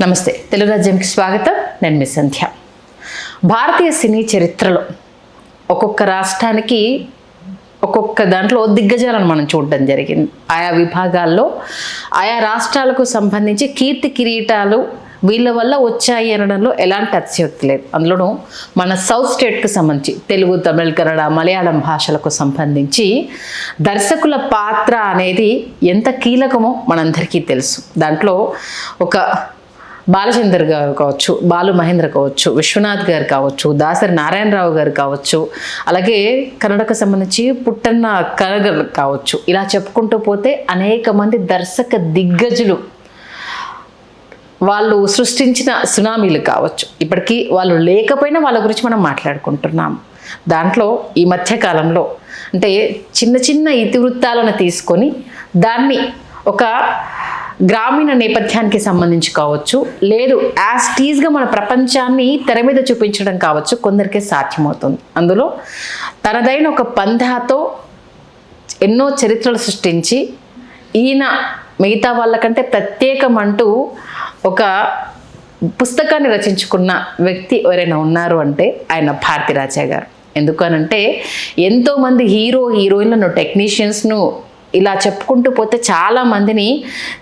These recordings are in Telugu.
నమస్తే, తెలుగు రాజ్యంకి స్వాగతం. నేను మీ సంధ్య. భారతీయ సినీ చరిత్రలో ఒక్కొక్క రాష్ట్రానికి ఒక్కొక్క దాంట్లో దిగ్గజాలను మనం చూడడం జరిగింది. ఆయా విభాగాల్లో ఆయా రాష్ట్రాలకు సంబంధించి కీర్తి కిరీటాలు వీళ్ళ వల్ల వచ్చాయి అనడంలో ఎలాంటి అతిశయోక్తి లేదు. అందులోనూ మన సౌత్ స్టేట్కి సంబంధించి తెలుగు, తమిళ, కన్నడ, మలయాళం భాషలకు సంబంధించి దర్శకుల పాత్ర అనేది ఎంత కీలకమో మనందరికీ తెలుసు. దాంట్లో ఒక బాలచందర్ గారు కావచ్చు, బాలు మహేంద్ర కావచ్చు, విశ్వనాథ్ గారు కావచ్చు, దాసరి నారాయణరావు గారు కావచ్చు, అలాగే కన్నడకు సంబంధించి పుట్టన్న కనగర్ కావచ్చు, ఇలా చెప్పుకుంటూ పోతే అనేక మంది దర్శక దిగ్గజులు వాళ్ళు సృష్టించిన సునామీలు కావచ్చు. ఇప్పటికీ వాళ్ళు లేకపోయినా వాళ్ళ గురించి మనం మాట్లాడుకుంటున్నాం. దాంట్లో ఈ మధ్యకాలంలో అంటే చిన్న చిన్న ఇతివృత్తాలను తీసుకొని దాన్ని ఒక గ్రామీణ నేపథ్యానికి సంబంధించి కావచ్చు, లేదు యాజ్ టీజ్గా మన ప్రపంచాన్ని తెర మీద చూపించడం కావచ్చు, కొందరికే సాధ్యమవుతుంది. అందులో తనదైన ఒక పంథాతో ఎన్నో చరిత్రలు సృష్టించి ఈయన మిగతా వాళ్ళకంటే ప్రత్యేకమంటూ ఒక పుస్తకాన్ని రచించుకున్న వ్యక్తి ఎవరైనా ఉన్నారు అంటే ఆయన భారతీరాజా గారు. ఎందుకనంటే ఎంతోమంది హీరోయిన్లను, టెక్నీషియన్స్ను ఇలా చెప్పుకుంటూ పోతే చాలామందిని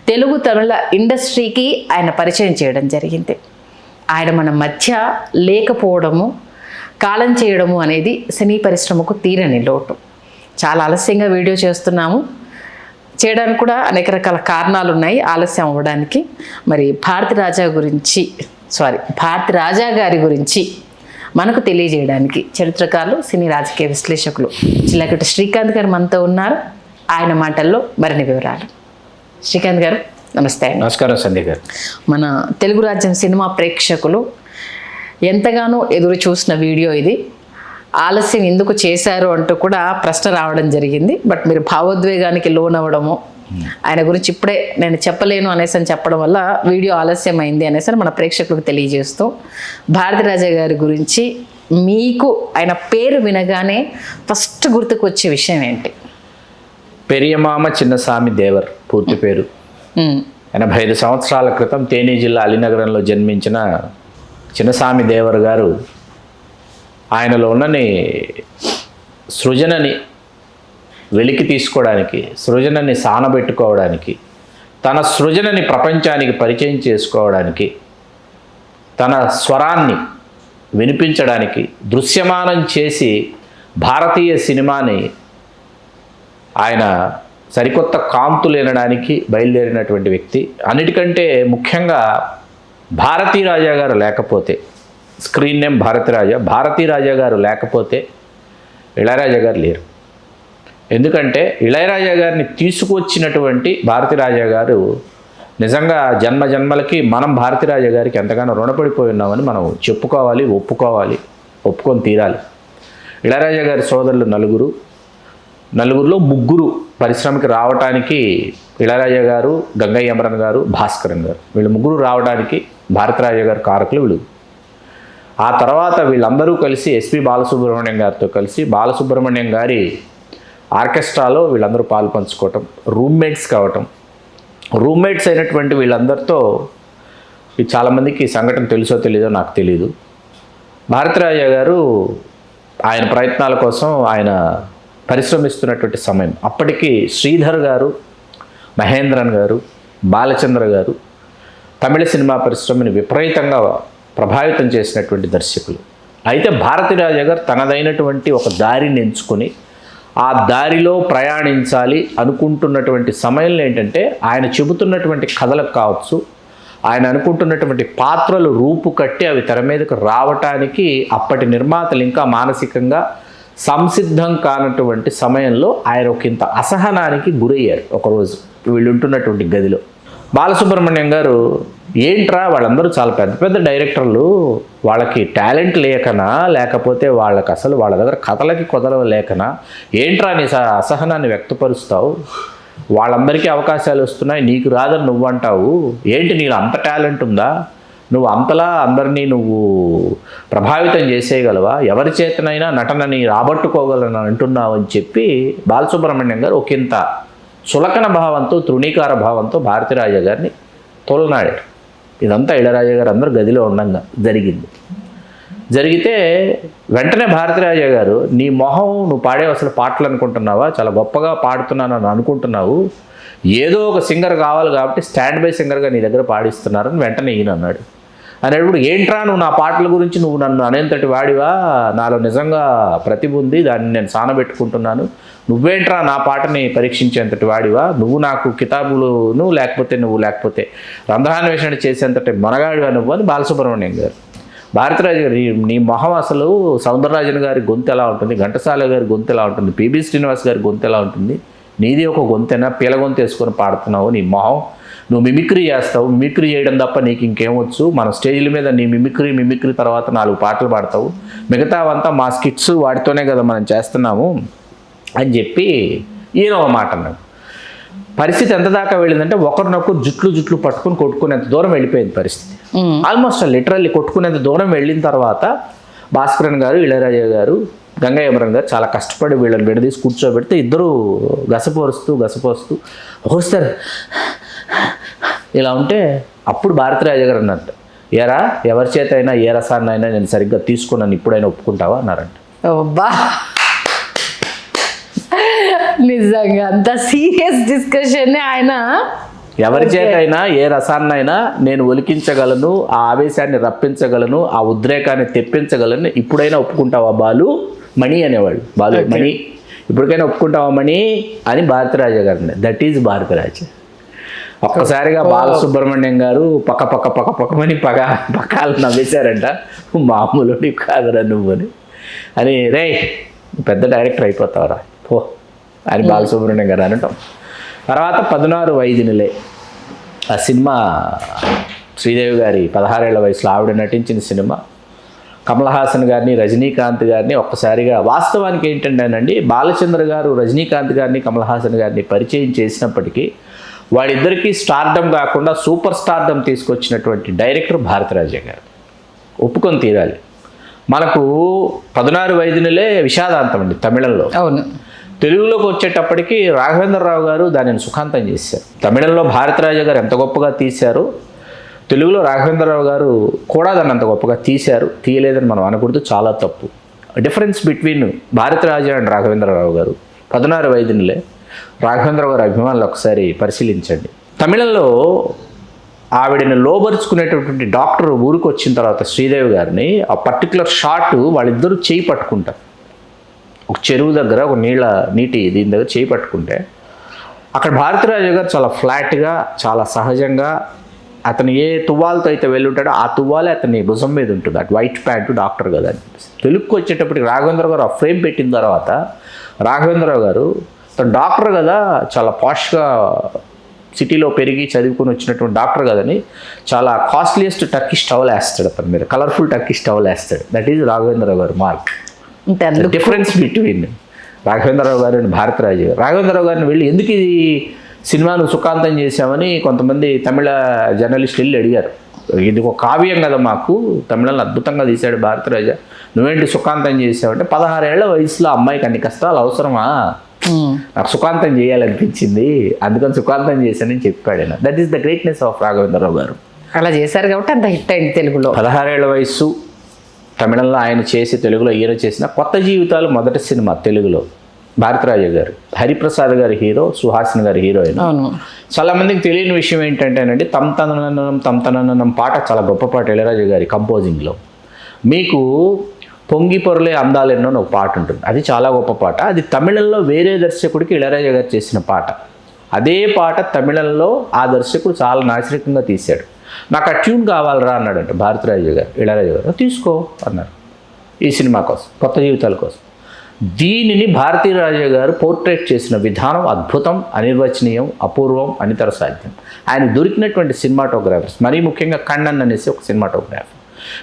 తెలుగు తమిళ ఇండస్ట్రీకి ఆయన పరిచయం చేయడం జరిగింది. ఆయన మన మధ్య లేకపోవడము, కాలం చేయడము అనేది సినీ పరిశ్రమకు తీరని లోటు. చాలా ఆలస్యంగా వీడియో చేస్తున్నాము. చేయడానికి కూడా అనేక రకాల కారణాలు ఉన్నాయి ఆలస్యం అవ్వడానికి. మరి భారతీరాజా గారి గురించి మనకు తెలియజేయడానికి చరిత్రకారులు, సినీ రాజకీయ విశ్లేషకులు చిలకటి శ్రీకాంత్ గారు మనతో ఉన్నారు. ఆయన మాటల్లో మరిన్ని వివరాలు. శ్రీకాంత్ గారు నమస్తే. నమస్కారం సంధ్య గారు. మన తెలుగు రాజ్యం సినిమా ప్రేక్షకులు ఎంతగానో ఎదురు చూసిన వీడియో ఇది. ఆలస్యం ఎందుకు చేశారు అంటూ కూడా ప్రశ్న రావడం జరిగింది. బట్ మీరు భావోద్వేగానికి లోనవ్వడము, ఆయన గురించి ఇప్పుడే నేను చెప్పలేను అనేసి అని చెప్పడం వల్ల వీడియో ఆలస్యం అయింది అనేసి మన ప్రేక్షకులకు తెలియజేస్తూ, భారతీరాజా గారి గురించి మీకు ఆయన పేరు వినగానే ఫస్ట్ గుర్తుకు వచ్చే విషయం ఏంటి? పెరియమామ చిన్నస్వామి దేవర్ పూర్తి పేరు. 85 సంవత్సరాల క్రితం తేనీ జిల్లా అలీనగరంలో జన్మించిన చిన్నస్వామి దేవర్ గారు ఆయనలో ఉన్నని సృజనని వెలికి తీసుకోవడానికి, సృజనని సానబెట్టుకోవడానికి, తన సృజనని ప్రపంచానికి పరిచయం చేసుకోవడానికి, తన స్వరాన్ని వినిపించడానికి, దృశ్యమానం చేసి భారతీయ సినిమాని ఆయన సరికొత్త కాంతులు ఎనడానికి బయలుదేరినటువంటి వ్యక్తి. అన్నిటికంటే ముఖ్యంగా భారతీరాజా గారు లేకపోతే, స్క్రీన్ నేమ్ భారతీరాజా గారు లేకపోతే ఇళయరాజా గారు లేరు. ఎందుకంటే ఇళయరాజా గారిని తీసుకువచ్చినటువంటి భారతీరాజా గారు నిజంగా జన్మలకి మనం భారతీరాజా గారికి ఎంతగానో రుణపడిపోయి ఉన్నామని మనం చెప్పుకోవాలి, ఒప్పుకొని తీరాలి. ఇళయరాజా గారి సోదరులు నలుగురులో ముగ్గురు పరిశ్రమకి రావడానికి ఇళయరాజా గారు, గంగయ్య అమరన్ గారు, భాస్కరన్ గారు, వీళ్ళు ముగ్గురు రావడానికి భారతీరాజా గారు కారకులు వీళ్ళు. ఆ తర్వాత వీళ్ళందరూ కలిసి ఎస్పి బాలసుబ్రహ్మణ్యం గారితో కలిసి బాలసుబ్రహ్మణ్యం గారి ఆర్కెస్ట్రాలో వీళ్ళందరూ పాలు పంచుకోవటం, రూమ్మేట్స్ అయినటువంటి వీళ్ళందరితో చాలామందికి సంఘటన తెలుసో తెలీదో నాకు తెలీదు. భారతీరాజా గారు ఆయన ప్రయత్నాల కోసం ఆయన పరిశ్రమిస్తున్నటువంటి సమయం అప్పటికి శ్రీధర్ గారు, మహేంద్రన్ గారు, బాలచంద్ర గారు తమిళ సినిమా పరిశ్రమని విపరీతంగా ప్రభావితం చేసినటువంటి దర్శకులు. అయితే భారతీరాజా గారు తనదైనటువంటి ఒక దారిని ఎంచుకొని ఆ దారిలో ప్రయాణించాలి అనుకుంటున్నటువంటి సమయంలో ఏంటంటే ఆయన చెబుతున్నటువంటి కథలకు కావచ్చు, ఆయన అనుకుంటున్నటువంటి పాత్రలు రూపు కట్టి అవి తెర మీదకు రావటానికి అప్పటి నిర్మాతలు ఇంకా మానసికంగా సంసిద్ధం కానటువంటి సమయంలో ఆయన ఒకంత అసహనానికి గురయ్యారు. ఒకరోజు వీళ్ళు ఉంటున్నటువంటి గదిలో బాలసుబ్రహ్మణ్యం గారు, ఏంట్రా వాళ్ళందరూ చాలా పెద్ద డైరెక్టర్లు, వాళ్ళకి టాలెంట్ లేకనా, లేకపోతే వాళ్ళకి అసలు వాళ్ళ దగ్గర కథలకి కుదరవ లేకనా, ఏంట్రా నీ అసహనాన్ని వ్యక్తపరుస్తావు, వాళ్ళందరికీ అవకాశాలు వస్తున్నాయి నీకు రాదని నువ్వంటావు, ఏంటి నీలో అంత టాలెంట్ ఉందా, నువ్వు అంతలా అందరినీ నువ్వు ప్రభావితం చేసేయగలవా, ఎవరి చేతనైనా నటనని రాబట్టుకోగలను అంటున్నావు అని చెప్పి బాలసుబ్రహ్మణ్యం గారు ఒకంత చులకన భావంతో, తృణీకార భావంతో భారతీరాజా గారిని తోలనాడారు. ఇదంతా ఇళయరాజా గారు అందరూ గదిలో ఉండగా జరిగితే వెంటనే భారతీరాజా గారు, నీ మొహం, నువ్వు పాడే అసలు పాటలు అనుకుంటున్నావా, చాలా గొప్పగా పాడుతున్నానని అనుకుంటున్నావు, ఏదో ఒక సింగర్ కావాలి కాబట్టి స్టాండ్ బై సింగర్గా నీ దగ్గర పాడిస్తున్నారని వెంటనే ఈయన అన్నాడు. అనేటప్పుడు, ఏంట్రా నువ్వు నా పాటల గురించి నువ్వు నన్ను అనేంతటి వాడివా, నాలో నిజంగా ప్రతిభ ఉంది, దాన్ని నేను సానబెట్టుకుంటున్నాను, నువ్వేంట్రా నా పాటని పరీక్షించేంతటి వాడివా, నువ్వు నాకు కితాబులను లేకపోతే రంధ్రాన్వేషణ చేసేంతటి మనగాడివా నువ్వు అని బాలసుబ్రహ్మణ్యం గారు. భారతీరాజు గారు, నీ మొహం అసలు సౌందరరాజన్ గారి గొంతు ఎలా ఉంటుంది, ఘంటసాల గారి గొంతు ఎలా ఉంటుంది, పిబి శ్రీనివాస్ గారి గొంతు ఎలా ఉంటుంది, నీది ఒక గొంతేనా, పీల గొంతు వేసుకొని పాడుతున్నావు, నీ మొహం, నువ్వు మిమిక్రీ చేస్తావు, మిమిక్రీ చేయడం తప్ప నీకు ఇంకేమొచ్చు, మన స్టేజ్ల మీద నీ మిమిక్రీ తర్వాత 4 పాటలు పాడతావు, మిగతావంతా మా స్కిట్స్ వాటితోనే కదా మనం చేస్తున్నాము అని చెప్పి ఈయన ఒక మాట అన్నాడు. పరిస్థితి ఎంత దాకా వెళ్ళిందంటే ఒకరినొకరు జుట్లు పట్టుకుని కొట్టుకునేంత దూరం వెళ్ళిపోయింది పరిస్థితి. ఆల్మోస్ట్ లిటరల్లీ కొట్టుకునేంత దూరం వెళ్ళిన తర్వాత భాస్కరన్ గారు, ఇళయరాజా గారు, గంగయ్యమరం గారు చాలా కష్టపడి వీళ్ళని విడదీసి కూర్చోబెడితే ఇద్దరు గసపోస్తూ వస్తారు ఇలా ఉంటే అప్పుడు భారతీరాజా గారు అన్నట్టు, ఏరా ఎవరి చేత అయినా ఏ రసాన్ని అయినా నేను సరిగ్గా తీసుకున్నాను, ఇప్పుడైనా ఒప్పుకుంటావా అన్నారంట. అబ్బా, నిజంగా అంత సీరియస్ డిస్కషన్ ఆయన. ఎవరి చేతైనా ఏ రసాన్నైనా నేను ఒలికించగలను, ఆ ఆవేశాన్ని రప్పించగలను, ఆ ఉద్రేకాన్ని తెప్పించగలను, ఇప్పుడైనా ఒప్పుకుంటావా బాలు మణి అనేవాళ్ళు. బాలు మణి, ఇప్పటికైనా ఒప్పుకుంటావా మణి అని భారతీరాజా గారు. That is Bharathiraja. ఒక్కసారిగా బాలసుబ్రహ్మణ్యం గారు పక్కమని పక్కాలు నవ్వేశారంట. మామూలు కాదురా నువ్వు అని రే పెద్ద డైరెక్టర్ అయిపోతావురా పో అని బాలసుబ్రహ్మణ్యం గారు అనటం. తర్వాత 16 వైదినులే ఆ సినిమా, శ్రీదేవి గారి 16 ఏళ్ల వయసులో ఆవిడ నటించిన సినిమా. కమల్ హాసన్ గారిని, రజనీకాంత్ గారిని ఒక్కసారిగా, వాస్తవానికి ఏంటంటేనండి, బాలచంద్ర గారు రజనీకాంత్ గారిని, కమల్ హాసన్ గారిని పరిచయం చేసినప్పటికీ వాళ్ళిద్దరికీ స్టార్డమ్ కాకుండా సూపర్ స్టార్డమ్ తీసుకొచ్చినటువంటి డైరెక్టర్ భారతీరాజా గారు. ఒప్పుకొని తీరాలి. మనకు 16 వైదినులే విషాదాంతం అండి తమిళంలో. అవును. తెలుగులోకి వచ్చేటప్పటికి రాఘవేంద్రరావు గారు దానిని సుఖాంతం చేశారు. తమిళంలో భారతీరాజా గారు ఎంత గొప్పగా తీశారు, తెలుగులో రాఘవేంద్రరావు గారు కూడా దాన్ని అంత గొప్పగా తీయలేదని మనం అనకూడదు, చాలా తప్పు. Difference between Bharathiraja and Raghavendra Rao గారు 16 వైదినులే. రాఘవేంద్ర గారి అభిమానులు ఒకసారి పరిశీలించండి. తమిళంలో ఆవిడని లోబరుచుకునేటటువంటి డాక్టర్ ఊరికి వచ్చిన తర్వాత శ్రీదేవి గారిని ఆ పర్టికులర్ షాట్ వాళ్ళిద్దరూ చేయి పట్టుకుంటారు. ఒక చెరువు దగ్గర ఒక నీటి దీని దగ్గర చేయి పట్టుకుంటే అక్కడ భారతీరాజా గారు చాలా ఫ్లాట్గా, చాలా సహజంగా, అతను ఏ తువ్వాలతో అయితే వెళ్ళుంటాడో ఆ తువ్వాలే అతని భుజం మీద ఉంటుంది. అటు వైట్ ప్యాంటు, డాక్టర్ కదా అని తెలుగుకి వచ్చేటప్పటికి రాఘవేంద్ర గారు ఆ ఫ్రేమ్ పెట్టిన తర్వాత రాఘవేంద్రరావు గారు తను డాక్టర్ కదా, చాలా పాష్గా సిటీలో పెరిగి చదువుకొని వచ్చినటువంటి డాక్టర్ కదని చాలా కాస్ట్లీయెస్ట్ టర్కిష్ టవల్ వేస్తాడు అతని మీద, కలర్ఫుల్ టర్కిష్ టవల్ వేస్తాడు. దట్ ఈజ్ రాఘవేంద్రరావు గారు మార్క్. డిఫరెన్స్ బిట్వీన్ రాఘవేంద్రరావు గారు అండ్ భారతీరాజా గారు. రాఘవేంద్రరావు గారిని వెళ్ళి ఎందుకు ఈ సినిమాను సుఖాంతం చేశామని కొంతమంది తమిళ జర్నలిస్టులు వెళ్ళి అడిగారు. ఇది ఒక కావ్యం కదా మాకు, తమిళంలో అద్భుతంగా తీశాడు భారతీరాజా, నువ్వేంటి సుఖాంతం చేసావంటే 16 ఏళ్ల వయసులో అమ్మాయికి అన్ని కష్టాలు అవసరమా, నాకు సుఖాంతం చేయాలనిపించింది, అందుకని సుఖాంతం చేశానని చెప్పాడు ఆయన. That is the greatness of Raghavendra Rao గారు. అలా చేశారు కాబట్టి అంత హిట్ అయింది తెలుగులో. 16 ఏళ్ల వయసు తమిళంలో ఆయన చేసి తెలుగులో ఈయన చేసిన కొత్త జీవితాలు మొదటి సినిమా తెలుగులో. భారతీరాజా గారు, హరిప్రసాద్ గారి హీరో, సుహాసిని గారి హీరోయిన్. చాలామందికి తెలియని విషయం ఏంటంటేనండి, తమ్ పాట చాలా గొప్ప పాట ఇళయరాజా గారి కంపోజింగ్లో. మీకు పొంగి పొరలే అందాలెన్నో ఒక పాట ఉంటుంది, అది చాలా గొప్ప పాట. అది తమిళంలో వేరే దర్శకుడికి ఇళయరాజా గారు చేసిన పాట. అదే పాట తమిళంలో ఆ దర్శకుడు చాలా నాసిరకంగా తీశాడు. నాకు ఆ ట్యూన్ కావాలరా అన్నాడంట భారతీరాజా గారు. ఇళయరాజా గారు తీసుకో అన్నారు ఈ సినిమా కోసం, కొత్త జీవితాల కోసం. దీనిని భారతీరాజా గారు పోర్ట్రేట్ చేసిన విధానం అద్భుతం, అనిర్వచనీయం, అపూర్వం, అనితర సాధ్యం. ఆయన దొరికినటువంటి సినిమాటోగ్రాఫర్స్, మరీ ముఖ్యంగా కണ്ണన్ అనేసి ఒక సినిమాటోగ్రాఫర్.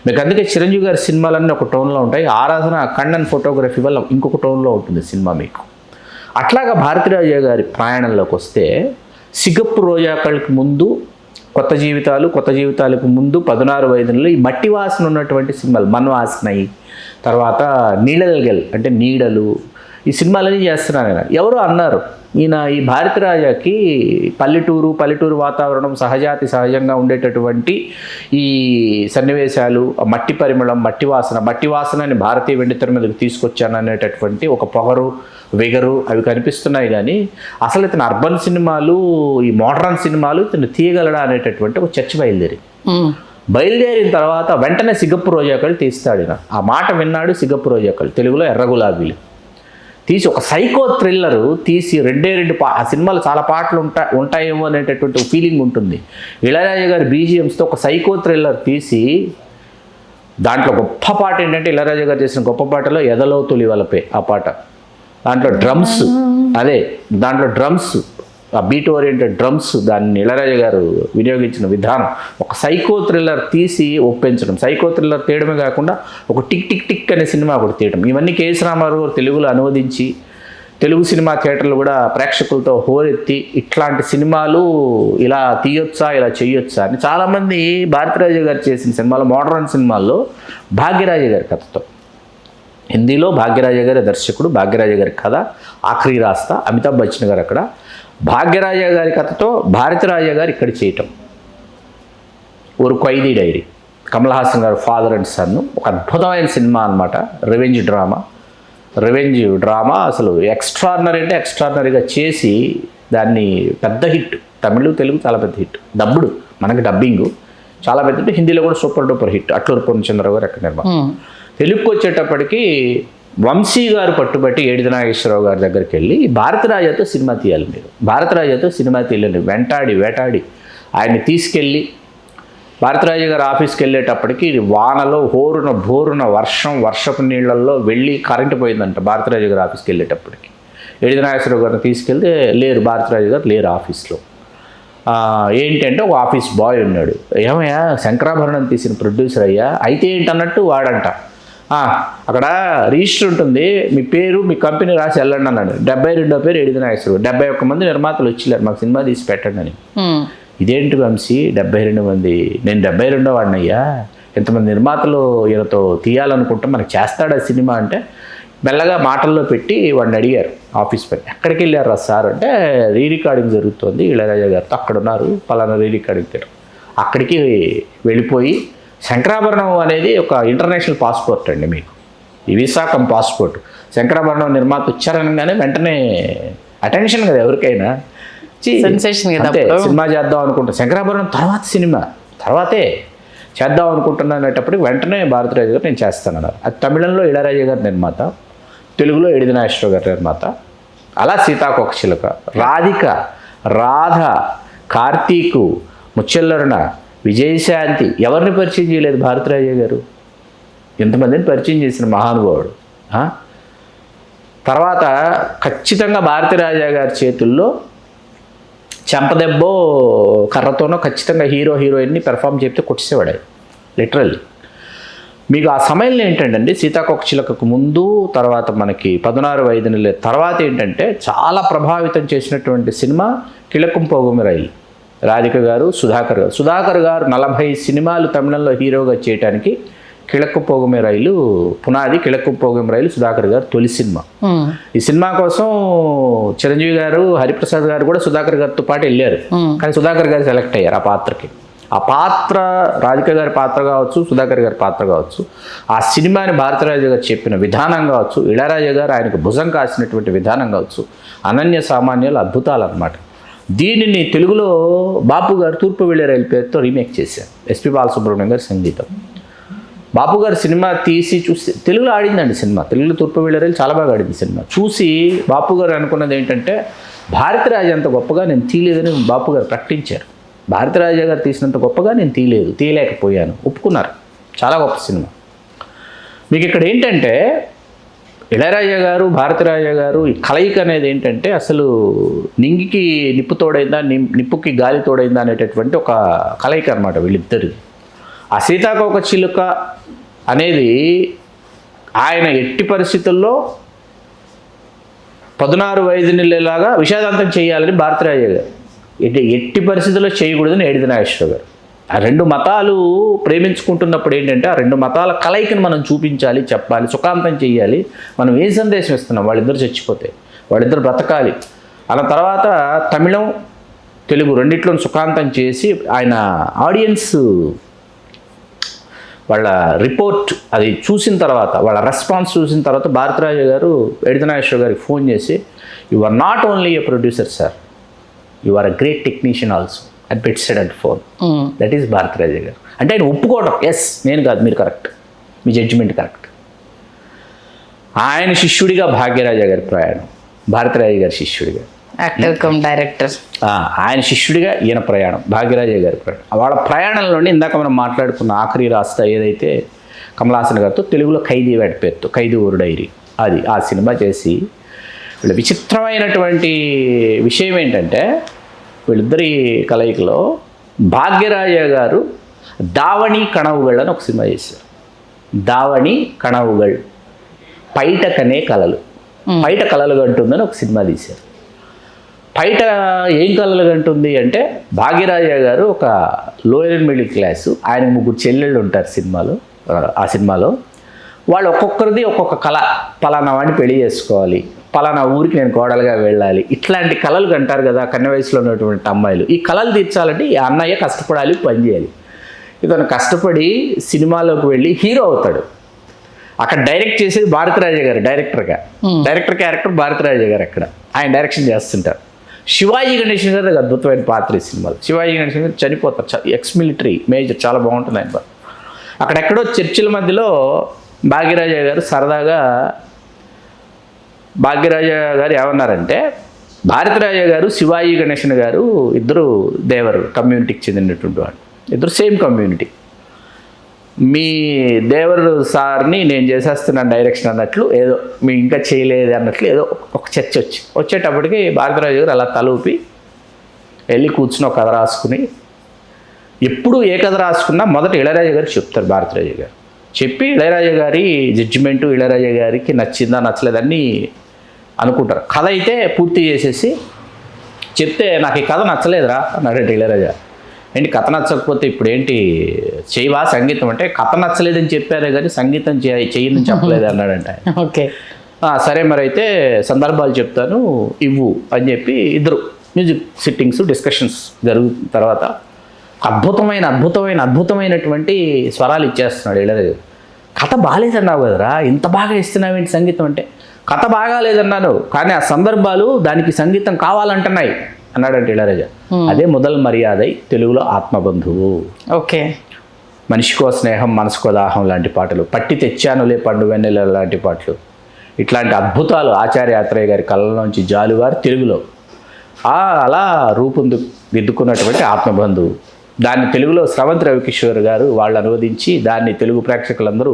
మీకు అందుకే చిరంజీవి గారి సినిమాలన్నీ ఒక టోన్లో ఉంటాయి, ఆరాధన కಣ್ಣన్ ఫోటోగ్రఫీ వల్ల ఇంకొక టోన్లో ఉంటుంది సినిమా మీకు. అట్లాగా భారతీరాజా గారి ప్రయాణంలోకి వస్తే సిగప్పు రోజాకళ్ళకి ముందు కొత్త జీవితాలకు ముందు 16 వైదినులు ఈ మట్టి వాసన ఉన్నటువంటి సినిమాలు, మన్వాసనయి, తర్వాత నీడల్గెల్ అంటే నీడలు, ఈ సినిమాలన్నీ చేస్తున్నాను ఆయన. ఎవరో అన్నారు, ఈయన ఈ భారతరాజాకి పల్లెటూరు వాతావరణం సహజంగా ఉండేటటువంటి ఈ సన్నివేశాలు, మట్టి పరిమళం, మట్టి వాసనని భారతీయ వెండితెర మీదకి తీసుకొచ్చాను అనేటటువంటి ఒక పొగరు, వెగరు అవి కనిపిస్తున్నాయి. కానీ అసలు ఇతను అర్బన్ సినిమాలు, ఈ మోడర్న్ సినిమాలు ఇతను తీయగలడా అనేటటువంటి ఒక చర్చ బయలుదేరిన తర్వాత వెంటనే సిగప్పు రోజాకళ్ళు తీస్తాడు ఈయన. ఆ మాట విన్నాడు. సిగప్పు రోజాకళ్ళు, తెలుగులో ఎర్ర గులాబీలు తీసి ఒక సైకో థ్రిల్లరు తీసి రెండు ఆ సినిమాలో చాలా పాటలు ఉంటాయేమో అనేటటువంటి ఫీలింగ్ ఉంటుంది. ఇళయరాజా గారి బీజిఎమ్స్తో ఒక సైకో థ్రిల్లర్ తీసి దాంట్లో గొప్ప పాట ఏంటంటే, ఇళయరాజా గారు చేసిన గొప్ప పాటలో ఎదలో తొలి వలపే ఆ పాట. దాంట్లో డ్రమ్స్ ఆ బీట్ ఓరియంటెడ్ డ్రమ్స్, దాన్ని ఇళయరాజా గారు వినియోగించిన విధానం, ఒక సైకో థ్రిల్లర్ తీసి ఒప్పించడం, సైకో థ్రిల్లర్ తీయడమే కాకుండా ఒక టిక్ టిక్ టిక్ అనే సినిమా ఒకటి తీయడం, ఇవన్నీ కేఎస్ రామారావు గారు తెలుగులో అనువదించి తెలుగు సినిమా థియేటర్లు కూడా ప్రేక్షకులతో హోరెత్తి ఇట్లాంటి సినిమాలు ఇలా తీయొచ్చా, ఇలా చేయొచ్చా అని చాలామంది భారతరాజా గారు చేసిన సినిమాలు, మోడర్న్ సినిమాల్లో భాగ్యరాజా గారి కథతో, హిందీలో భాగ్యరాజా గారి దర్శకుడు, భాగ్యరాజా గారి కథ ఆఖరి రాస్తా, అమితాబ్ బచ్చన్ గారు అక్కడ, భాగ్యరాజా గారి కథతో భారతరాజా గారు ఇక్కడ చేయటం ఒక ఖైదీ డైరీ, కమల్ హాసన్ గారు ఫాదర్ అండ్ సన్, ఒక అద్భుతమైన సినిమా అనమాట. రివెంజ్ డ్రామా అసలు ఎక్స్ట్రాడినరీగా చేసి దాన్ని పెద్ద హిట్, తమిళ తెలుగు చాలా పెద్ద హిట్, మనకి డబ్బింగ్ చాలా పెద్ద హిట్, హిందీలో కూడా super duper hit. Atluri Purnachandrarao గారు ఎక్కడ నిర్మాణం. తెలుగుకి వచ్చేటప్పటికి వంశీ గారు పట్టుబట్టి ఏడిది నాగేశ్వరరావు గారి దగ్గరికి వెళ్ళి భారతరాజాతో సినిమా తీయాలి, మీరు భారతరాజాతో సినిమా తీయాలని వేటాడి ఆయన్ని తీసుకెళ్ళి భారతరాజా గారు ఆఫీస్కి వెళ్ళేటప్పటికి వానలో బోరున వర్షపు నీళ్ళల్లో వెళ్ళి కరెంటు పోయిందంట. భారతరాజా గారు ఆఫీస్కి వెళ్ళేటప్పటికి ఏడిది నాగేశ్వరరావు గారిని తీసుకెళ్తే భారతరాజా గారు లేరు ఆఫీస్లో. ఏంటంటే ఒక ఆఫీస్ బాయ్ ఉన్నాడు. ఏమయ్యా, శంకరాభరణం తీసిన ప్రొడ్యూసర్ అయ్యా, అయితే ఏంటన్నట్టు వాడంట, అక్కడ రిజిస్టర్ ఉంటుంది, మీ పేరు మీ కంపెనీ రాసి వెళ్ళండి అన్నాడు. 72వ పేరు ఏడిది నాగేశ్వరరావు. 71 మంది నిర్మాతలు వచ్చిలేరు మాకు సినిమా తీసి పెట్టండి అని. ఇదేంటి వంశీ 72 మంది, నేను 72వ వాడినయ్యా, ఎంతమంది నిర్మాతలు ఈయనతో తీయాలనుకుంటే మనకు చేస్తాడా సినిమా అంటే, మెల్లగా మాటల్లో పెట్టి వాడిని అడిగారు ఆఫీస్ పని. ఎక్కడికి వెళ్ళారా సార్ అంటే, రికార్డింగ్ జరుగుతుంది ఇళయరాజా గారితో, అక్కడ ఉన్నారు పలానా రికార్డింగ్ థియేటర్. అక్కడికి వెళ్ళిపోయి, శంకరాభరణం అనేది ఒక ఇంటర్నేషనల్ పాస్పోర్ట్ అండి, మీకు ఈ విశాఖం పాస్పోర్ట్. శంకరాభరణం నిర్మాత వచ్చారనగానే వెంటనే అటెన్షన్ కదా ఎవరికైనా, అంతే సినిమా చేద్దాం అనుకుంటా. శంకరాభరణం తర్వాతే చేద్దాం అనుకుంటున్నా అనేటప్పటికి వెంటనే భారతరాజు గారు నేను చేస్తానన్నారు. అది తమిళంలో ఇళయరాజా గారి నిర్మాత, తెలుగులో ఏడిది నాగేశ్వరరావు గారి నిర్మాత. అలా సీతాకోకచిలుక, రాధ, కార్తీకు, ముచ్చెల్లరుణ, విజయశాంతి, ఎవరిని పరిచయం చేయలేదు భారతరాజా గారు, ఎంతమందిని పరిచయం చేసిన మహానుభావుడు. తర్వాత ఖచ్చితంగా భారతరాజా గారి చేతుల్లో చెంపదెబ్బో కర్రతోనో ఖచ్చితంగా హీరోయిన్ని పెర్ఫామ్ చేస్తే కొట్టేసేవాడు లిటరల్లీ. మీకు ఆ సమయంలో ఏంటంటే సీతాకోకచిలుకకు ముందు తర్వాత మనకి 16 నెలల తర్వాత ఏంటంటే చాలా ప్రభావితం చేసినటువంటి సినిమా కిళక్కుం పోగుమి రైలు, రాధిక గారు, సుధాకర్ గారు 40 సినిమాలు తమిళంలో హీరోగా చేయడానికి కిళక్కుం పోగుమి రైలు పునాది. కిళక్కుం పోగుమి రైలు సుధాకర్ గారు తొలి సినిమా. ఈ సినిమా కోసం చిరంజీవి గారు, హరిప్రసాద్ గారు కూడా సుధాకర్ గారితో పాటు వెళ్ళారు, కానీ సుధాకర్ గారు సెలెక్ట్ అయ్యారు ఆ పాత్రకి. ఆ పాత్ర రాధిక గారి పాత్ర కావచ్చు, సుధాకర్ గారి పాత్ర కావచ్చు, ఆ సినిమాని భారతరాజా గారు చెప్పిన విధానం కావచ్చు, ఇళయరాజా గారు ఆయనకు భుజం కాసినటువంటి విధానం కావచ్చు, అనన్య సామాన్యాలు, అద్భుతాలు అన్నమాట. దీనిని తెలుగులో బాపు గారు తూర్పు వెళ్ళే రైలు పేరుతో రీమేక్ చేశారు. ఎస్పి బాలసుబ్రహ్మణ్యం గారి సంగీతం. బాపు గారు సినిమా తీసి చూసి తెలుగులో ఆడిందండి సినిమా, తెలుగులో తూర్పు వెళ్ళే రైలు చాలా బాగా ఆడింది సినిమా. చూసి బాపు గారు అనుకున్నది ఏంటంటే, భారతరాజా అంత గొప్పగా నేను తీయలేదని బాపు గారు ప్రకటించారు. భారతరాజా గారు తీసినంత గొప్పగా నేను తీయలేకపోయాను, ఒప్పుకున్నారు. చాలా గొప్ప సినిమా. మీకు ఇక్కడ ఏంటంటే ఇళయరాజా గారు, భారతరాజా గారు ఈ కలయిక అనేది ఏంటంటే, అసలు నింగికి నిప్పు తోడైందా, నిప్పుకి గాలి తోడైందా అనేటటువంటి ఒక కలయిక అనమాట వీళ్ళిద్దరు. ఆ సీతాకోకచిలుక అనేది ఆయన ఎట్టి పరిస్థితుల్లో 16 నెలలాగా విషాదాంతం చేయాలని భారతరాజా గారు, ఎట్టి పరిస్థితుల్లో చేయకూడదని ఏడిది నాగేశ్వరరావు గారు. ఆ రెండు మతాలు ప్రేమించుకుంటున్నప్పుడు ఏంటంటే ఆ రెండు మతాల కలయికను మనం చూపించాలి, చెప్పాలి, సుఖాంతం చేయాలి. మనం ఏ సందేశం ఇస్తున్నాం? వాళ్ళిద్దరు చచ్చిపోతే వాళ్ళిద్దరు బ్రతకాలి అన్న తర్వాత తమిళం తెలుగు రెండిట్లో సుఖాంతం చేసి ఆయన ఆడియన్స్ వాళ్ళ రిపోర్ట్ అది చూసిన తర్వాత, వాళ్ళ రెస్పాన్స్ చూసిన తర్వాత భారతరాజు గారు ఎడితనాగేశ్వర గారికి ఫోన్ చేసి, you are not only a producer sir, you are a great technician also అని పెట్టాడు అంటే ఫోన్. దట్ ఈస్ భారతరాజు గారు. అంటే ఆయన ఒప్పుకోవడం, ఎస్ నేను కాదు, మీరు కరెక్ట్, మీ జడ్జిమెంట్ కరెక్ట్. ఆయన శిష్యుడిగా భాగ్యరాజా గారి ప్రయాణం, భారతరాజు గారి శిష్యుడిగా, యాక్టర్ కమ్ డైరెక్టర్, ఆయన శిష్యుడిగా ఈయన ప్రయాణం, భాగ్యరాజా గారి ప్రయాణం. వాళ్ళ ప్రయాణంలోనే ఇందాక మనం మాట్లాడుకున్న ఆఖరి రాస్తా ఏదైతే కమలాసన్ గారితో తెలుగులో ఖైదీ వాడి పేరుతో ఖైదీ ఊరు డైరీ, అది ఆ సినిమా చేసి వీళ్ళ విచిత్రమైనటువంటి విషయం ఏంటంటే వీళ్ళిద్దరి కలయికలో భాగ్యరాజా గారు దావణి కణవుగళ్ అని ఒక సినిమా చేశారు. దావణి కణవుగళ్, పైటకనే కళలు, పైట కళలు కంటుందని ఒక సినిమా తీశారు. పైట ఏం కళలు కంటుంది అంటే భాగ్యరాజా గారు ఒక లోయర్ మిడిల్ క్లాసు, ఆయన ముగ్గురు చెల్లెళ్ళు ఉంటారు సినిమాలో. ఆ సినిమాలో వాళ్ళు ఒక్కొక్కరిది ఒక్కొక్క కళ, పలానా వాడిని పెళ్లి చేసుకోవాలి, పలానా ఊరికి నేను కోడలుగా వెళ్ళాలి, ఇట్లాంటి కళలు కంటారు కదా కన్య వయసులో ఉన్నటువంటి అమ్మాయిలు. ఈ కళలు తీర్చాలంటే ఈ అన్నయ్య కష్టపడాలి, పని చేయాలి. ఇతను కష్టపడి సినిమాలోకి వెళ్ళి హీరో అవుతాడు. అక్కడ డైరెక్ట్ చేసేది భారతరాజా గారు, డైరెక్టర్ క్యారెక్టర్ భారతరాజా గారు అక్కడ ఆయన డైరెక్షన్ చేస్తుంటారు. శివాజీ గణేషన్ గారు అద్భుతమైన పాత్ర ఈ సినిమాలో. శివాజీ గణేషన్ గారు చనిపోతారు, ఎక్స్ మిలిటరీ మేజర్, చాలా బాగుంటుంది ఆయన. అక్కడెక్కడో చర్చిల మధ్యలో భాగ్యరాజా గారు సరదాగా, భాగ్యరాజా గారు ఏమన్నారంటే, భారతరాజా గారు శివాజీ గణేషన్ గారు ఇద్దరు దేవరు కమ్యూనిటీకి చెందినటువంటి వాడు, ఇద్దరు సేమ్ కమ్యూనిటీ. మీ దేవరు సార్ని నేను చేసేస్తున్నాను డైరెక్షన్ అన్నట్లు, ఏదో మీ ఇంకా చేయలేదు అన్నట్లు ఏదో ఒక చర్చ వచ్చేటప్పటికి భారతరాజు గారు అలా తలూపి వెళ్ళి కూర్చుని ఒక కథ రాసుకుని, ఎప్పుడు ఏ కథ రాసుకున్నా మొదట ఇళయరాజా గారికి చెప్తారు. భారతరాజు గారు చెప్పి ఇళయరాజా గారి జడ్జిమెంటు, ఇళయరాజా గారికి నచ్చిందా నచ్చలేదని అనుకుంటారు. కథ అయితే పూర్తి చేసేసి చెప్తే, నాకు ఈ కథ నచ్చలేదురా అన్నాడంటే ఇళయరాజా. ఏంటి కథ నచ్చకపోతే ఇప్పుడు ఏంటి చేయవా సంగీతం అంటే, కథ నచ్చలేదని చెప్పారే కానీ సంగీతం చెయ్యని చెప్పలేదు అన్నాడంటే. ఓకే, సరే మరి అయితే సందర్భాలు చెప్తాను ఇవ్వు అని చెప్పి ఇద్దరు మ్యూజిక్ సిట్టింగ్స్ డిస్కషన్స్ జరుగుతున్న తర్వాత అద్భుతమైనటువంటి స్వరాలు ఇచ్చేస్తున్నాడు ఇళయరాజా. కథ బాగాలేదన్నావు కదరా, ఇంత బాగా ఇస్తున్నావు ఏంటి సంగీతం అంటే, కథ బాగాలేదన్నాను కానీ ఆ సందర్భాలు దానికి సంగీతం కావాలంటున్నాయి అన్నాడంటే ఇళయరాజా. అదే మొదల్ మర్యాదై తెలుగులో ఆత్మబంధువు. ఓకే, మనిషికో స్నేహం మనసుకో దాహం లాంటి పాటలు, పట్టి తెచ్చానులే పండు వెన్నెల లాంటి పాటలు, ఇట్లాంటి అద్భుతాలు ఆచార్య యాత్రయ్య గారి కళ్ళలోంచి జాలువారు తెలుగులో అలా దిద్దుకున్నటువంటి ఆత్మబంధువు. దాన్ని తెలుగులో స్రవంతి రవికిషోర్ గారు వాళ్ళు అనువదించి దాన్ని తెలుగు ప్రేక్షకులందరూ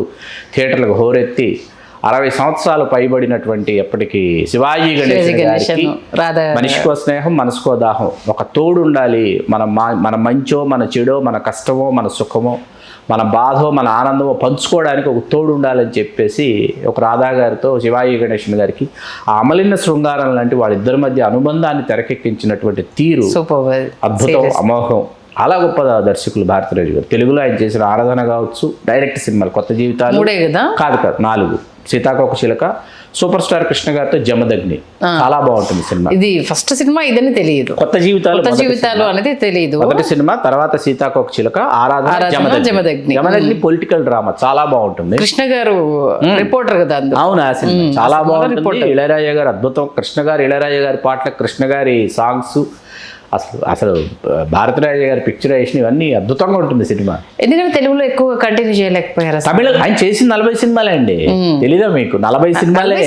థియేటర్లకు హోరెత్తి 60 సంవత్సరాలు పైబడినటువంటి ఎప్పటికీ శివాజీ గణేశన్ గారికి మనిషికో స్నేహం మనసుకో దాహం, ఒక తోడు ఉండాలి, మన మంచో మన చెడో మన కష్టమో మన సుఖమో మన బాధో మన ఆనందమో పంచుకోవడానికి ఒక తోడు ఉండాలని చెప్పేసి ఒక రాధా గారితో శివాజీ గణేశన్ గారికి ఆ అమలిన శృంగారం లాంటి వాళ్ళిద్దరి మధ్య అనుబంధాన్ని తెరకెక్కించినటువంటి తీరు అద్భుతం, అమోఘం. అలా గొప్ప దర్శకులు భారతరాజు గారు. తెలుగులో ఆయన చేసిన ఆరాధన కావచ్చు, డైరెక్ట్ సినిమాలు కొత్త జీవితాలు కాదు 4, సీతాకోక చిలక, సూపర్ స్టార్ కృష్ణ గారితో జమదగ్ని, చాలా బాగుంటుంది సినిమా. ఇది ఫస్ట్ సినిమా, ఇదని తెలియదు. కొత్త జీవితాలు అనేది తెలియదు, మొదటి సినిమా. తర్వాత సీతాకోక చిలక, ఆరాధన, జమదగ్ని పొలిటికల్ డ్రామా, చాలా బాగుంటుంది. కృష్ణ గారు రిపోర్టర్ కదా. అవును, ఆ సినిమా చాలా బాగుంటుంది. ఇళయరాజా గారు అద్భుతం. కృష్ణ గారు ఇళయరాజా గారి పాటలు, కృష్ణ గారి సాంగ్స్, అసలు భారతరాజు గారి పిక్చరైజేషన్ ఇవన్నీ అద్భుతంగా ఉంటుంది సినిమా. ఎందుకంటే తెలుగులో ఎక్కువ కంటిన్యూ చేయలేకపోయారు. తమిళ ఆయన చేసింది 40 సినిమాలే అండి, తెలీదా మీకు? 40 సినిమాలే,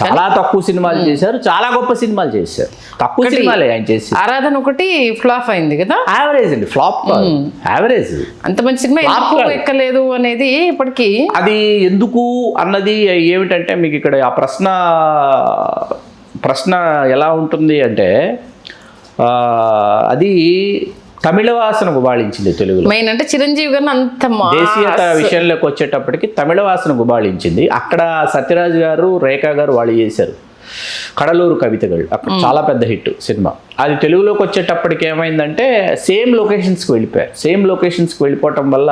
చాలా తక్కువ సినిమాలు చేశారు, చాలా గొప్ప సినిమాలు చేశారు. తక్కువ సినిమాలే ఆయన చేసి. ఆరాధన ఒకటి ఫ్లాప్ అయింది కదా. యావరేజ్ అండి, ఫ్లాప్ యావరేజ్. అంత మంచి సినిమా ఎందుకు ఎక్కలేదు అనేది ఇప్పటికీ. అది ఎందుకు అన్నది ఏమిటంటే మీకు ఇక్కడ ఆ ప్రశ్న ఎలా ఉంటుంది అంటే, అది తమిళ వాసన గుబాళించింది తెలుగులో. మెయిన్ అంటే చిరంజీవి గారిని అంత దేశీయత విషయంలోకి వచ్చేటప్పటికి తమిళ వాసన గుబాళించింది. అక్కడ సత్యరాజ్ గారు, రేఖా గారు వాళ్ళు చేశారు. కడలూరు కవితಗಳು అక్కడ చాలా పెద్ద హిట్ సినిమా. అది తెలుగులోకి వచ్చేటప్పటికి ఏమైందంటే సేమ్ లొకేషన్స్కి వెళ్ళిపోయారు. సేమ్ లొకేషన్స్కి వెళ్ళిపోవటం వల్ల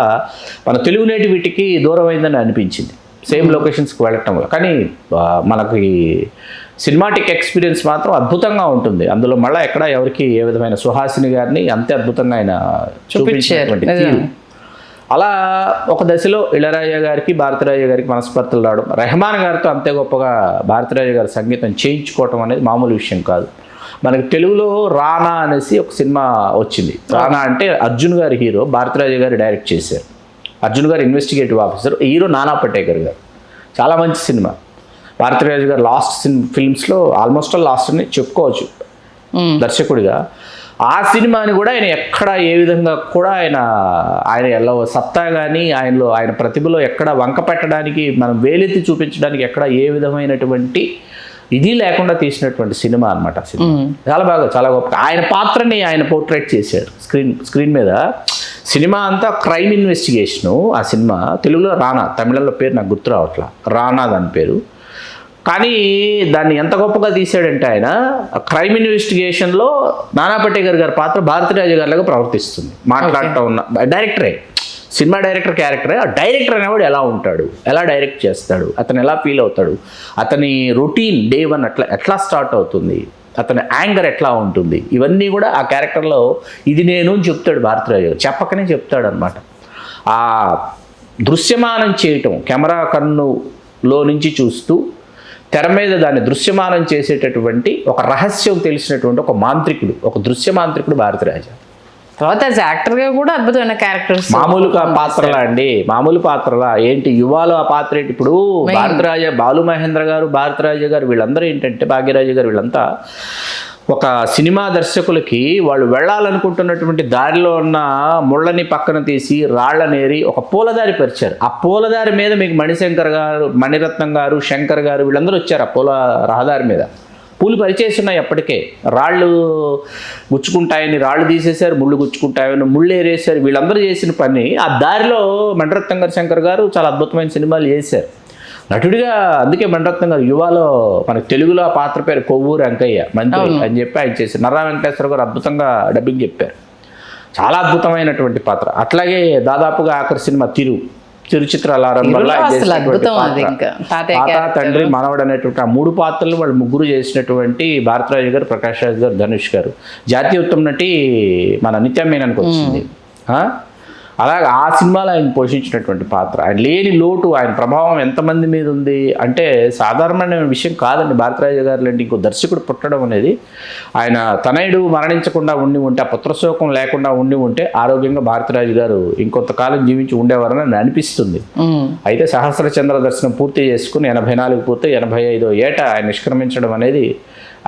మన తెలుగు నేటివిటీకి దూరం అయిందని అనిపించింది సేమ్ లొకేషన్స్కి వెళ్ళటం వల్ల. కానీ మనకి సినిమాటిక్ ఎక్స్పీరియన్స్ మాత్రం అద్భుతంగా ఉంటుంది. అందులో మళ్ళీ ఎక్కడ ఎవరికి ఏ విధమైన సుహాసిని గారిని అంతే అద్భుతంగా ఆయన చూపించినటువంటి తీరు. అలా ఒక దశలో ఇళయరాజా గారికి భారతీరాజా గారికి మనస్పర్ధలు రావడం, రెహమాన్ గారితో అంతే గొప్పగా భారతీరాజా గారి సంగీతం చేయించుకోవటం అనేది మామూలు విషయం కాదు. మనకి తెలుగులో రానా అనేసి ఒక సినిమా వచ్చింది. రానా అంటే అర్జున్ గారి హీరో, భారతీరాజా గారు డైరెక్ట్ చేశారు. అర్జున్ గారు ఇన్వెస్టిగేటివ్ ఆఫీసర్, హీరో నానా పటేకర్ గారు. చాలా మంచి సినిమా. భారతీరాజు గారు లాస్ట్ ఫిల్మ్స్లో ఆల్మోస్ట్ లాస్ట్ అని చెప్పుకోవచ్చు దర్శకుడిగా. ఆ సినిమాని కూడా ఆయన ఎక్కడ ఏ విధంగా కూడా ఆయన ఎలా సత్తా కానీ ఆయన ప్రతిభలో ఎక్కడ వంక పెట్టడానికి, మనం వేలెత్తి చూపించడానికి ఎక్కడ ఏ విధమైనటువంటి ఇది లేకుండా తీసినటువంటి సినిమా అనమాట. సినిమా చాలా బాగా, చాలా గొప్ప. ఆయన పాత్రని ఆయన పోర్ట్రేట్ చేశాడు స్క్రీన్ మీద. సినిమా అంతా క్రైమ్ ఇన్వెస్టిగేషను. ఆ సినిమా తెలుగులో రానా, తమిళంలో పేరు నాకు గుర్తు రావట్లా, రానా దాని పేరు. కానీ దాన్ని ఎంత గొప్పగా తీశాడంటే ఆయన క్రైమ్ ఇన్వెస్టిగేషన్లో నానా పటేకర్ గారి పాత్ర భారతీరాజా గారిలాగా ప్రవర్తిస్తుంది. మాట్లాడుతూ ఉన్న డైరెక్టరే, సినిమా డైరెక్టర్ క్యారెక్టరే. ఆ డైరెక్టర్ అనేవాడు ఎలా ఉంటాడు, ఎలా డైరెక్ట్ చేస్తాడు, అతను ఎలా ఫీల్ అవుతాడు, అతని రొటీన్ డే 1 ఎట్లా స్టార్ట్ అవుతుంది, అతని యాంగర్ ఎట్లా ఉంటుంది, ఇవన్నీ కూడా ఆ క్యారెక్టర్లో ఇది నేను అని చెప్తాడు భారతీరాజు. చెప్పకనే చెప్తాడు అనమాట. ఆ దృశ్యమానం చేయటం, కెమెరా కన్నులో నుంచి చూస్తూ తెర మీద దాన్ని దృశ్యమానం చేసేటటువంటి ఒక రహస్యం తెలిసినటువంటి ఒక మాంత్రికుడు, ఒక దృశ్య మాంత్రికుడు భారతీరాజా. తర్వాత యాక్టర్గా కూడా అద్భుతమైన క్యారెక్టర్స్. మామూలుగా పాత్రలా అండి, మామూలు పాత్రలా ఏంటి, యువాలో ఆ పాత్ర ఏంటి. ఇప్పుడు భారతీరాజా, బాలు మహేంద్ర గారు, భారతీరాజా గారు వీళ్ళందరూ ఏంటంటే, భాగ్యరాజు గారు వీళ్ళంతా ఒక సినిమా దర్శకులకి వాళ్ళు వెళ్ళాలనుకుంటున్నటువంటి దారిలో ఉన్న ముళ్ళని పక్కన తీసి రాళ్లనేరి ఒక పూలదారి పరిచారు. ఆ పూలదారి మీద మీకు మణిశంకర్ గారు, మణిరత్నం గారు, శంకర్ గారు వీళ్ళందరూ వచ్చారు. ఆ పూల రహదారి మీద పూలు పరిచేసి ఉన్నాయి. అప్పటికే రాళ్ళు గుచ్చుకుంటాయని రాళ్ళు తీసేశారు, ముళ్ళు గుచ్చుకుంటాయని ముళ్ళు ఏరేశారు. వీళ్ళందరూ చేసిన పని ఆ దారిలో మణిరత్నం గారు, శంకర్ గారు చాలా అద్భుతమైన సినిమాలు చేశారు నటుడిగా. అందుకే మణిరత్నం గారు యువాలో మనకు తెలుగులో ఆ పాత్ర పేరు కొవ్వూరు వెంకయ్య మంత్రి అని చెప్పి ఆయన చేశారు. నర్రా వెంకటేశ్వర గారు అద్భుతంగా డబ్బింగ్ చెప్పారు. చాలా అద్భుతమైనటువంటి పాత్ర. అట్లాగే దాదాపుగా ఆఖరి సినిమా తిరుచిత్రాలారం వల్ల తాత, తండ్రి, మనవడు అనేటువంటి ఆ 3 పాత్రలు వాళ్ళు ముగ్గురు చేసినటువంటి భారతీరాజు గారు, ప్రకాష్ రాజ్ గారు, ధనుష్ గారు. జాతీయ ఉత్తమ నటి మన నిత్య మీనన్కి వచ్చింది. అలాగే ఆ సినిమాలో ఆయన పోషించినటువంటి పాత్ర, ఆయన లేని లోటు, ఆయన ప్రభావం ఎంతమంది మీద ఉంది అంటే సాధారణమైన విషయం కాదండి. భారతీరాజా గారు లాంటి ఇంకో దర్శకుడు పుట్టడం అనేది, ఆయన తనయుడు మరణించకుండా ఉండి ఉంటే, ఆ పుత్రశోకం లేకుండా ఉండి ఉంటే ఆరోగ్యంగా భారతీరాజు గారు ఇంకొంతకాలం జీవించి ఉండేవారని అనిపిస్తుంది. అయితే సహస్రచంద్ర దర్శనం పూర్తి చేసుకుని 84 పూర్తి 85వ ఏట ఆయన నిష్క్రమించడం అనేది,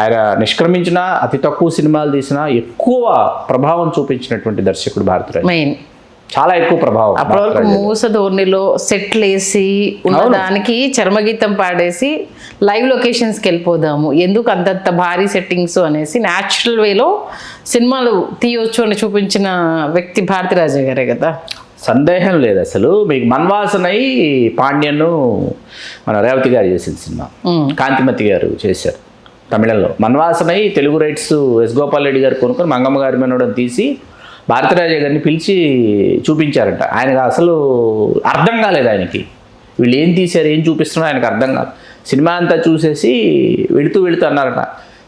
ఆయన నిష్క్రమించిన అతి తక్కువ సినిమాలు తీసినా ఎక్కువ ప్రభావం చూపించినటువంటి దర్శకుడు భారతీరాజు. చాలా ఎక్కువ ప్రభావం. అప్పటివరకు మూస ధోరణిలో సెట్లు వేసి ఉన్నదానికి చర్మగీతం పాడేసి లైవ్ లొకేషన్స్కి వెళ్ళిపోదాము, ఎందుకు అంతంత భారీ సెట్టింగ్స్ అనేసి న్యాచురల్ వేలో సినిమాలు తీయొచ్చు అని చూపించిన వ్యక్తి భారతీరాజా గారే కదా. సందేహం లేదు అసలు. మీకు మన్వాసనై పాండ్యను మన రేవతి గారు చేసిన సినిమా, కాంతిమతి గారు చేశారు తమిళంలో. మన్వాసనై తెలుగు రైట్స్ ఎస్ గోపాల్ రెడ్డి గారు కొనుక్కొని మంగమ్మ గారి మనోడని తీసి భారతీరాజా గారిని పిలిచి చూపించారంట. ఆయనకు అసలు అర్థం కాలేదు. ఆయనకి వీళ్ళు ఏం తీశారు, ఏం చూపిస్తున్నారో ఆయనకు అర్థం కాదు. సినిమా అంతా చూసేసి వెళుతూ అన్నారట,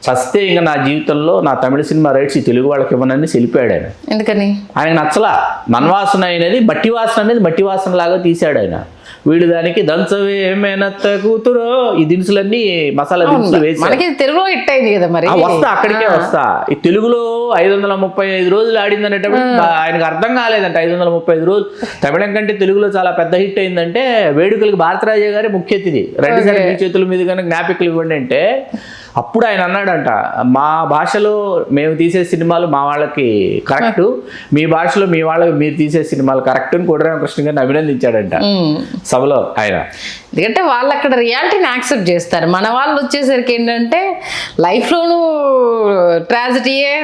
చస్తే ఇంకా నా జీవితంలో నా తమిళ సినిమా రైట్స్ ఈ తెలుగు వాళ్ళకి ఇవ్వనని సెలిపాడు ఆయన. ఎందుకని ఆయనకు నచ్చలా. మన్వాసన అనేది మట్టి వాసన లాగా తీశాడు ఆయన. వీడు దానికి దంచవే మేనత్త కూతురో ఈ దినుసులన్నీ మసాలా దినుసులు వేసి మనకి తెలుగులో హిట్ అయింది కదా. మరి వస్తా అక్కడికే వస్తా. ఈ తెలుగులో 535 రోజులు ఆడింది అనేటప్పుడు ఆయనకు అర్థం కాలేదంట. 535 రోజులు తమిళం కంటే తెలుగులో చాలా పెద్ద హిట్ అయిందంటే వేడుకలకు భారతీరాజా గారే ముఖ్య అతిథి. రెండుసారి మీ చేతుల మీద కానీ జ్ఞాపికలు ఇవ్వండి అంటే అప్పుడు ఆయన అన్నాడంట, మా భాషలో మేము తీసే సినిమాలు మా వాళ్ళకి కరెక్ట్, మీ భాషలో మీ వాళ్ళకి మీరు తీసే సినిమాలు కరెక్ట్ అని కోటరామకృష్ణ గారిని అభినందించాడంట సభలో ఆయన. ఎందుకంటే వాళ్ళు అక్కడ రియాలిటీని యాక్సెప్ట్ చేస్తారు. మన వాళ్ళు వచ్చేసరికి ఏంటంటే లైఫ్లోనూ ట్రాజడీయే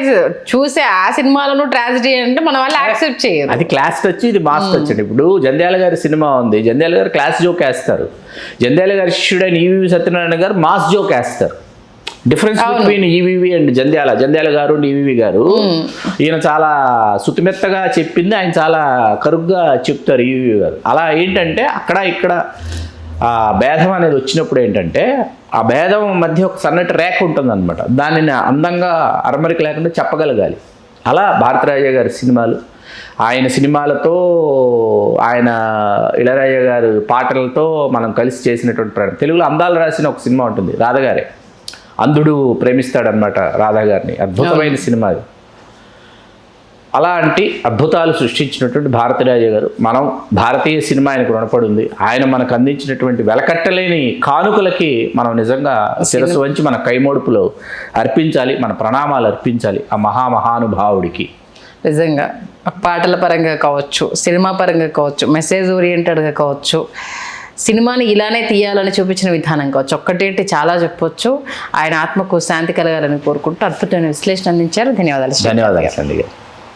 చూసే, ఆ సినిమాలోనూ ట్రాజడీ అంటే మన వాళ్ళు యాక్సెప్ట్ చేయరు. అది క్లాస్ టచ్, ఇది మాస్ టచ్ అండి. ఇప్పుడు జంధ్యాల గారి సినిమా ఉంది, జంధ్యాల గారు క్లాస్ జోక్ వేస్తారు. జంధ్యాల గారి శిష్యుడైన ఈవి సత్యనారాయణ గారు మాస్ జోక్ వేస్తారు. Difference between EVV and Jandhyala గారు అండ్ ఈవీవి గారు. ఈయన చాలా సుతిమెత్తగా చెప్పింది, ఆయన చాలా కరుగ్గా చెప్తారు ఈవీవి గారు. అలా ఏంటంటే అక్కడ ఇక్కడ ఆ భేదం అనేది వచ్చినప్పుడు ఏంటంటే ఆ భేదం మధ్య ఒక సన్నటి రేఖ ఉంటుందన్నమాట. దానిని అందంగా అరమరిక లేకుండా చెప్పగలగాలి. అలా భారతరాజా గారి సినిమాలు, ఆయన సినిమాలతో, ఆయన ఇళయరాజా గారి పాటలతో మనం కలిసి చేసినటువంటి ప్రయాణం. తెలుగులో అందాలు రాసిన ఒక సినిమా ఉంటుంది, రాధగారే. అంధుడు ప్రేమిస్తాడనమాట రాధా గారిని. అద్భుతమైన సినిమా అది. అలాంటి అద్భుతాలు సృష్టించినటువంటి భారతరాజా గారు. మనం భారతీయ సినిమా ఆయనకు రుణపడి ఉంది. ఆయన మనకు అందించినటువంటి వెలకట్టలేని కానుకలకి మనం నిజంగా శిరస్సు వంచి మన కైమోడుపులో అర్పించాలి, మన ప్రణామాలు అర్పించాలి ఆ మహానుభావుడికి. నిజంగా పాటల పరంగా కావచ్చు, సినిమా పరంగా కావచ్చు, మెసేజ్ ఓరియంటెడ్గా కావచ్చు, సినిమాని ఇలానే తీయాలని చూపించిన విధానం కావచ్చు, ఒక్కటేంటి చాలా చెప్పొచ్చు. ఆయన ఆత్మకు శాంతి కలగాలని కోరుకుంటూ అద్భుతమైన విశ్లేషణ అందించారు. ధన్యవాదాలు. ధన్యవాదాలు సంధ్య గారు.